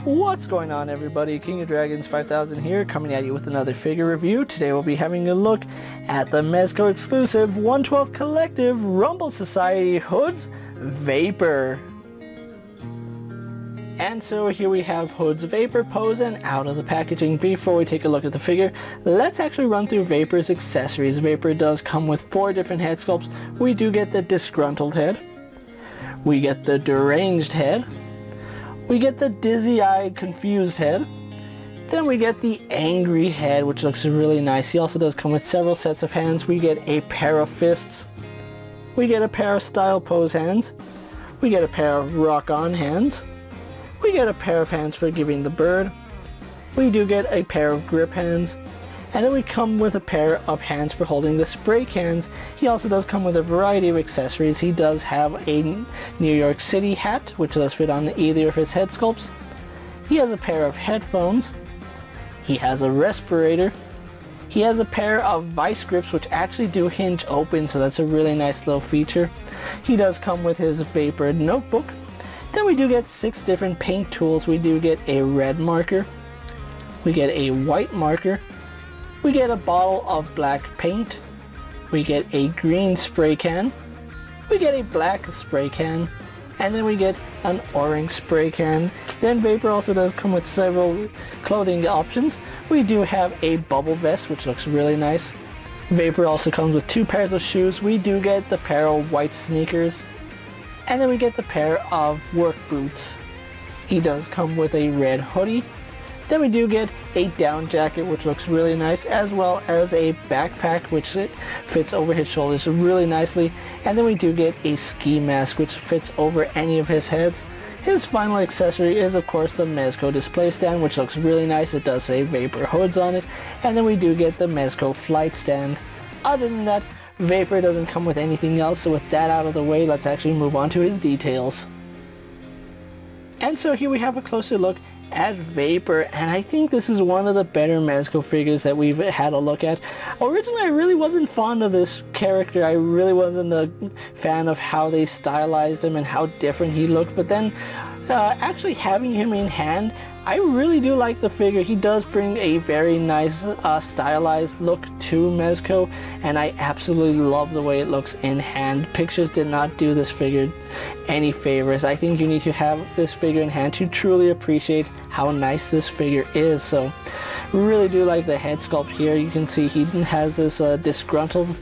What's going on, everybody? King of Dragons 5000 here, coming at you with another figure review. Today we'll be having a look at the Mezco exclusive 1/12 Collective Rumble Society Hoodz Vapor. And so here we have Hoodz Vapor posing out of the packaging. Before we take a look at the figure, let's actually run through Vapor's accessories. Vapor does come with 4 different head sculpts. We do get the disgruntled head, we get the deranged head, we get the dizzy-eyed, confused head. Then we get the angry head, which looks really nice. He also does come with several sets of hands. We get a pair of fists. We get a pair of style pose hands. We get a pair of rock-on hands. We get a pair of hands for giving the bird. We do get a pair of grip hands. And then we come with a pair of hands for holding the spray cans. He also does come with a variety of accessories. He does have a New York City hat, which does fit on either of his head sculpts. He has a pair of headphones. He has a respirator. He has a pair of vice grips, which actually do hinge open, so that's a really nice little feature. He does come with his Vapor notebook. Then we do get 6 different paint tools. We do get a red marker. We get a white marker. We get a bottle of black paint. We get a green spray can. We get a black spray can. And then we get an orange spray can. Then Vapor also does come with several clothing options. We do have a bubble vest, which looks really nice. Vapor also comes with 2 pairs of shoes. We do get the pair of white sneakers. And then we get the pair of work boots. He does come with a red hoodie. Then we do get a down jacket, which looks really nice, as well as a backpack, which fits over his shoulders really nicely. And then we do get a ski mask, which fits over any of his heads. His final accessory is, of course, the Mezco display stand, which looks really nice. It does say Vapor Hoodz on it. And then we do get the Mezco flight stand. Other than that, Vapor doesn't come with anything else, so with that out of the way, let's actually move on to his details. And so here we have a closer look at Vapor, and I think this is one of the better Mezco figures that we've had a look at. Originally, I really wasn't fond of this character. I really wasn't a fan of how they stylized him and how different he looked, but then actually having him in hand, I really do like the figure. He does bring a very nice stylized look to Mezco, and I absolutely love the way it looks in hand. Pictures did not do this figure any favors. I think you need to have this figure in hand to truly appreciate how nice this figure is. So really do like the head sculpt here. You can see he has this disgruntled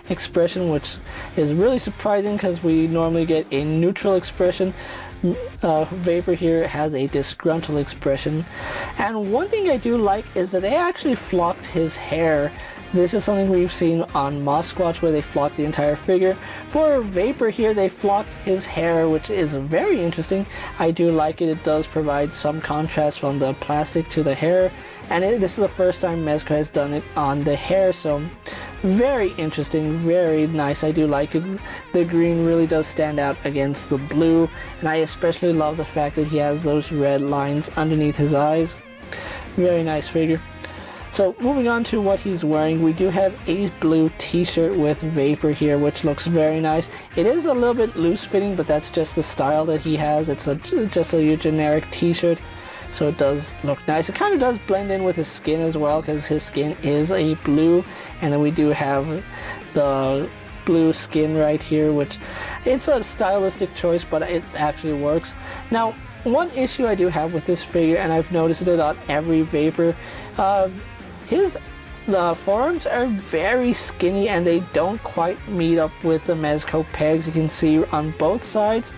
expression, which is really surprising because we normally get a neutral expression. Vapor here has a disgruntled expression, and one thing I do like is that they actually flocked his hair. This is something we've seen on Mosquatch, where they flocked the entire figure. For Vapor here, they flocked his hair, which is very interesting. I do like it. It does provide some contrast from the plastic to the hair, and this is the first time Mezco has done it on the hair, so very interesting, very nice. I do like it. The green really does stand out against the blue, and I especially love the fact that he has those red lines underneath his eyes. Very nice figure. So moving on to what he's wearing, we do have a blue t-shirt with Vapor here, which looks very nice. It is a little bit loose fitting, but that's just the style that he has. It's just a generic t-shirt, so it does look nice. It kind of does blend in with his skin as well, because his skin is a blue. And then we do have the blue skin right here, which it's a stylistic choice, but it actually works. Now, one issue I do have with this figure, and I've noticed it on every Vapor, his forearms are very skinny and they don't quite meet up with the Mezco pegs. You can see on both sides.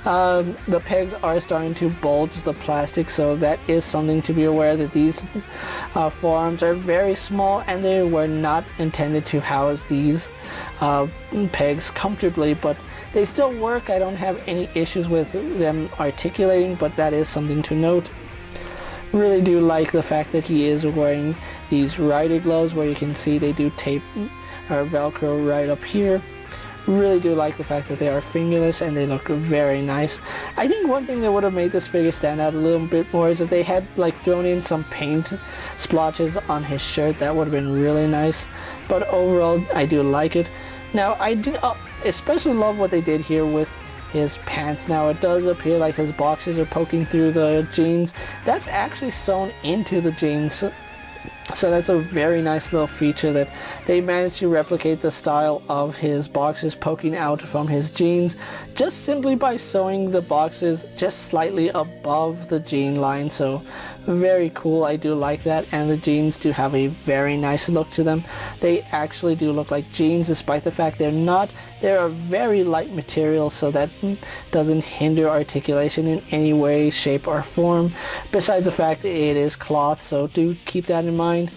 The pegs are starting to bulge the plastic, so that is something to be aware, that these forearms are very small and they were not intended to house these pegs comfortably, but they still work. I don't have any issues with them articulating, but that is something to note. Really do like the fact that he is wearing these rider gloves, where you can see they do tape or Velcro right up here. Really do like the fact that they are fingerless and they look very nice. I think one thing that would have made this figure stand out a little bit more is if they had like thrown in some paint splotches on his shirt. That would have been really nice. But overall, I do like it. Now, I do especially love what they did here with his pants. Now it does appear like his boxers are poking through the jeans. That's actually sewn into the jeans. So that's a very nice little feature that they managed to replicate the style of his boxers poking out from his jeans just simply by sewing the boxers just slightly above the jean line. So very cool, I do like that, and the jeans do have a very nice look to them. They actually do look like jeans despite the fact they're not. They're a very light material, so that doesn't hinder articulation in any way, shape or form, besides the fact that it is cloth, so do keep that in mind.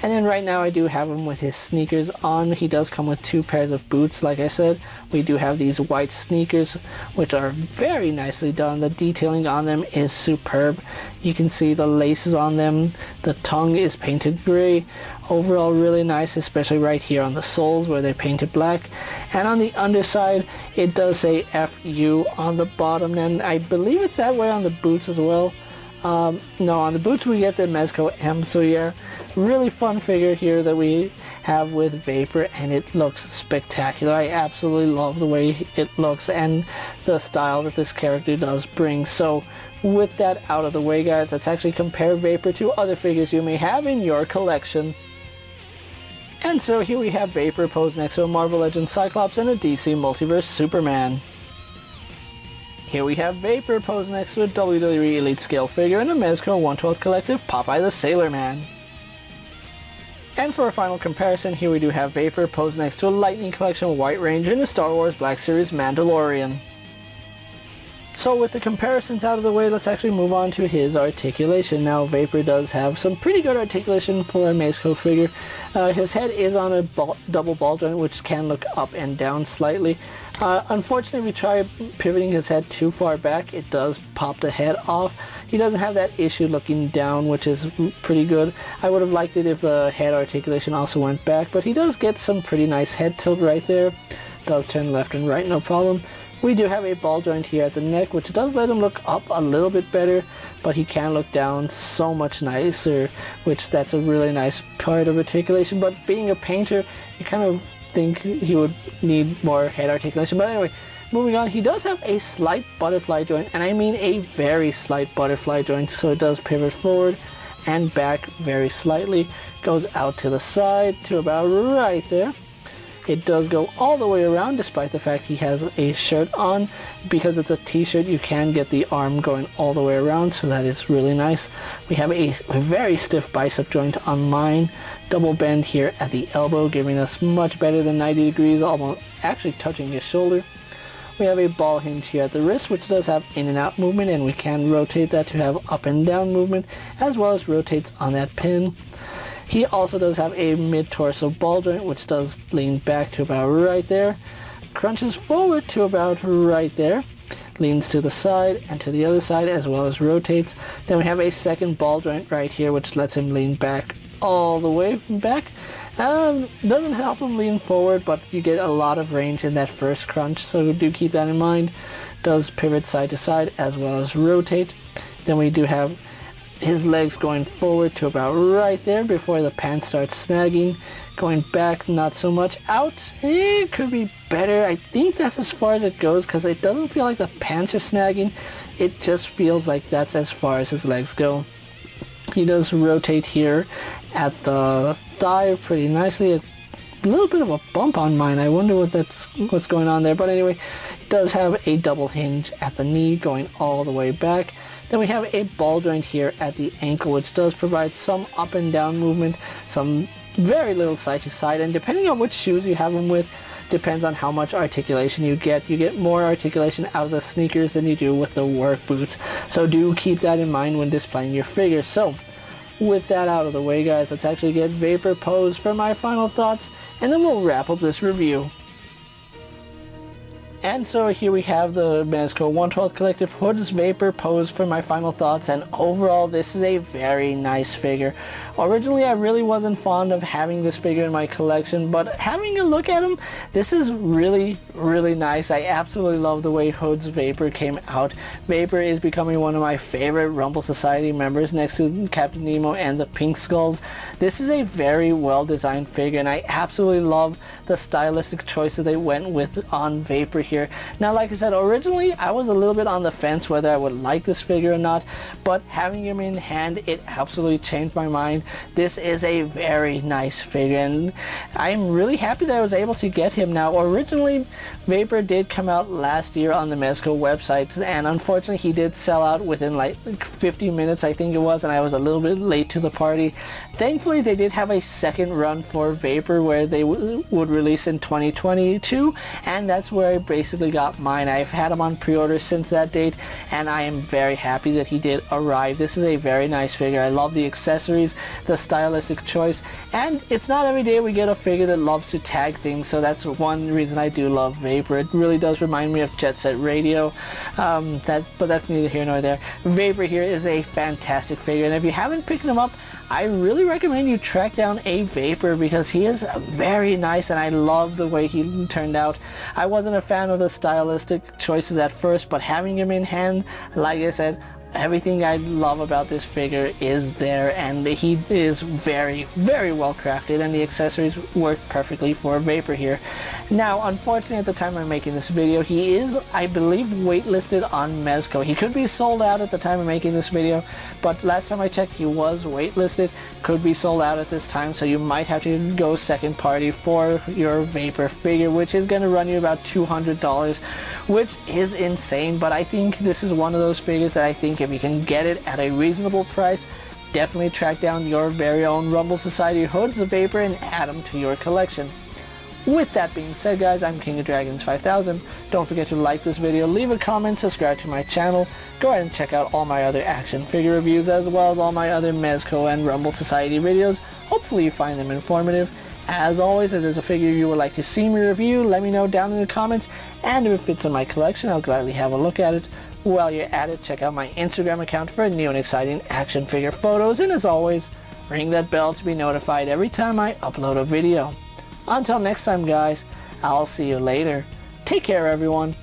And then right now I do have him with his sneakers on. He does come with 2 pairs of boots. Like I said, we do have these white sneakers which are very nicely done. The detailing on them is superb. You can see the laces on them. The tongue is painted gray. Overall really nice, especially right here on the soles where they're painted black. And on the underside it does say FU on the bottom, and I believe it's that way on the boots as well. No, on the boots we get the Mezco M, so yeah, really fun figure here that we have with Vapor, and it looks spectacular. I absolutely love the way it looks and the style that this character does bring. So with that out of the way, guys, let's actually compare Vapor to other figures you may have in your collection. And so here we have Vapor posed next to a Marvel Legends Cyclops and a DC Multiverse Superman. Here we have Vapor posed next to a WWE Elite Scale figure and a Mezco 1/12 Collective Popeye the Sailor Man. And for a final comparison, here we do have Vapor posed next to a Lightning Collection White Ranger and a Star Wars Black Series Mandalorian. So with the comparisons out of the way, let's actually move on to his articulation. Now Vapor does have some pretty good articulation for a Mezco figure. His head is on a double ball joint which can look up and down slightly. Unfortunately, if we try pivoting his head too far back, it does pop the head off. He doesn't have that issue looking down, which is pretty good. I would have liked it if the head articulation also went back, but he does get some pretty nice head tilt right there. Does turn left and right, no problem. We do have a ball joint here at the neck, which does let him look up a little bit better, but he can look down so much nicer, which that's a really nice part of articulation. But being a painter, you kind of think he would need more head articulation. But anyway, moving on, he does have a slight butterfly joint, and I mean a very slight butterfly joint, so it does pivot forward and back very slightly, goes out to the side to about right there. It does go all the way around despite the fact he has a shirt on. Because it's a t-shirt, you can get the arm going all the way around, so that is really nice. We have a very stiff bicep joint on mine. Double bend here at the elbow, giving us much better than 90 degrees, almost actually touching his shoulder. We have a ball hinge here at the wrist, which does have in and out movement, and we can rotate that to have up and down movement, as well as rotates on that pin. He also does have a mid-torso ball joint, which does lean back to about right there, crunches forward to about right there, leans to the side and to the other side, as well as rotates. Then we have a second ball joint right here, which lets him lean back all the way back. Doesn't help him lean forward, but you get a lot of range in that first crunch, so do keep that in mind. Does pivot side to side as well as rotate. Then we do have his legs going forward to about right there before the pants starts snagging. Going back, not so much. Out, it could be better. I think that's as far as it goes because it doesn't feel like the pants are snagging. It just feels like that's as far as his legs go. He does rotate here at the thigh pretty nicely. A little bit of a bump on mine. I wonder what's going on there. But anyway, it does have a double hinge at the knee going all the way back. Then we have a ball joint here at the ankle, which does provide some up and down movement, some very little side to side, and depending on which shoes you have them with, depends on how much articulation you get. You get more articulation out of the sneakers than you do with the work boots, so do keep that in mind when displaying your figure. So with that out of the way, guys, let's actually get Vapor posed for my final thoughts, and then we'll wrap up this review. And so here we have the Mezco 1/12 Collective Hoodz Vapor posed for my final thoughts, and overall this is a very nice figure. Originally I really wasn't fond of having this figure in my collection, but having a look at him, this is really nice. I absolutely love the way Hoodz Vapor came out. Vapor is becoming one of my favorite Rumble Society members next to Captain Nemo and the Pink Skulls. This is a very well designed figure, and I absolutely love the stylistic choice that they went with on Vapor here. Now, like I said, originally I was a little bit on the fence whether I would like this figure or not, but having him in hand, it absolutely changed my mind. This is a very nice figure, and I'm really happy that I was able to get him. Now, originally Vapor did come out last year on the Mezco website, and unfortunately he did sell out within like 50 minutes, I think it was, and I was a little bit late to the party. Thankfully, they did have a second run for Vapor where they would release in 2022, and that's where I basically got mine. I've had him on pre-order since that date, and I am very happy that he did arrive. This is a very nice figure. I love the accessories, the stylistic choice, and it's not every day we get a figure that loves to tag things, so that's one reason I do love Vapor. It really does remind me of Jet Set Radio, but that's neither here nor there. Vapor here is a fantastic figure, and if you haven't picked him up, I really recommend you track down a Vapor because he is very nice, and I love the way he turned out. I wasn't a fan of the stylistic choices at first, but having him in hand, like I said, everything I love about this figure is there, and he is very, very well crafted, and the accessories work perfectly for Vapor here. Now, unfortunately, at the time I'm making this video, he is, I believe, waitlisted on Mezco. He could be sold out at the time of making this video, but last time I checked, he was waitlisted. Could be sold out at this time, so you might have to go second party for your Vapor figure, which is going to run you about $200, which is insane, but I think this is one of those figures that I think if you can get it at a reasonable price, definitely track down your very own Rumble Society Hoodz of Vapor and add them to your collection. With that being said, guys, I'm KingofDragons 5000. Don't forget to like this video, leave a comment, subscribe to my channel. Go ahead and check out all my other action figure reviews as well as all my other Mezco and Rumble Society videos. Hopefully you find them informative. As always, if there's a figure you would like to see me review, let me know down in the comments, and if it fits in my collection, I'll gladly have a look at it. While you're at it, check out my Instagram account for new and exciting action figure photos, and as always, ring that bell to be notified every time I upload a video. Until next time, guys, I'll see you later. Take care, everyone.